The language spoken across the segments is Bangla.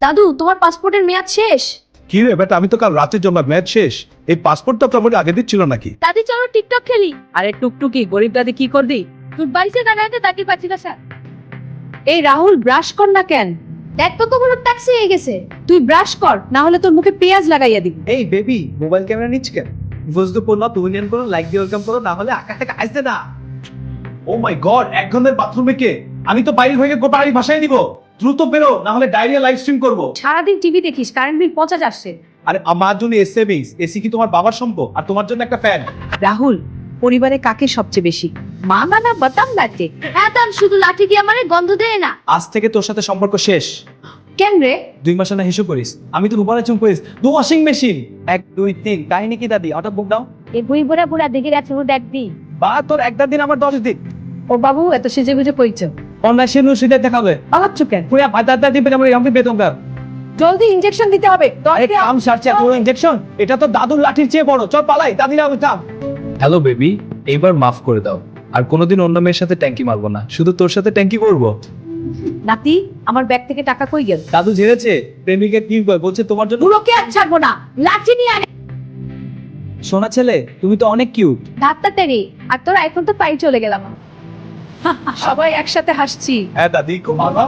দাদু তোমার পাসপোর্টের মেয়াদ শেষ। কি রে বেটা, আমি তো কাল রাতের জন্য ম্যাচ শেষ। এই পাসপোর্টটা আপনার আগে দিচ্ছিল নাকি? দাদি চলো টিকটক খেলি। আরে টুকটুকি গরিব দাদি কি করবি? তোর বাড়িতে দাঁড়াতে তাকে পাচ্ছি না স্যার। এই রাহুল ব্রাশ কর না কেন? দেখ তো কোনো ট্যাক্সি হয়ে গেছে। তুই ব্রাশ কর, না হলে তোর মুখে পেঁয়াজ লাগাইয়া দিবি। এই বেবি, মোবাইল ক্যামেরা নিচ্ছ কেন? বুঝতে পারলো, তুমি নিয়ন করো, লাইক দিয়ে ওয়েলকাম করো, না হলে আকাশ থেকে আসবে না। ও মাই গড, 1 ঘন্টার বাথরুমে কে? আমি তো বাইরে হয়ে বাড়ি ভাষায় দিব। দ্রুত বেরো, না হলে ডায়রিয়া লাইভ স্ট্রিম করব। সারাদিন টিভি দেখিস, কারেন্ট বিল 50 আসছে। আরে আমার জন্য সেভিংস, এসি কি তোমার বাবার সম্পদ, আর তোমার জন্য একটা ফ্যান। রাহুল, পরিবারে কাকে সবচেয়ে বেশি? মা না বাতাম লাটে? হ্যাঁ তার শুধু লাঠি দিয়ে আমারে গন্ধ দেয় না। আজ থেকে তোর সাথে সম্পর্ক শেষ। কেন রে? 2 মাস না হিসেব করিস, আমি তো রূপারে চুম করিস। দু ওয়াশিং মেশিন। 1 2 3 কাহিনী কি দাদি? অটো বুক দাও। এই বই বুড়া বুড়া দেখে গেছে ও দেখ দি। বা তোর একটা দিন আমার 10 দিন। ও বাবু এত সেজে গুজে কইছ? অনলাইন সেনু সিধা দেখাবে। পালাচ্ছ কেন? পুরা ভাতাটা দিবে আমরা এমপি বেতন কার। জলদি ইনজেকশন দিতে হবে। আরে কাম সারছে পুরো ইনজেকশন। এটা তো দাদুর লাঠির চেয়ে বড়। চল পালাই, দাদিরা উঠাম। হ্যালো বেবি, এইবার মাফ করে দাও। আর কোনোদিন অন্য মেয়ের সাথে ট্যাঙ্কি মারবো না, শুধু তোর সাথে ট্যাঙ্কি করবো। নাতি, আমার ব্যাগ থেকে টাকা কই গেল? দাদু ঝেড়েছে, প্রেমিকের কি বলছে তোমার জন্য। বুড়োকে আর ছাড়বো না, লাঠি নিয়ে আনে। সোনা ছেলে, তুমি তো অনেক কিউট। ধাত্তা তেরি আর তোর এখন তো পাই চলে গেলাম। সবাই একসাথে হাসছি। হ্যাঁ দাদি, খুব ভালো।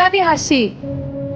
দাদি হাসি।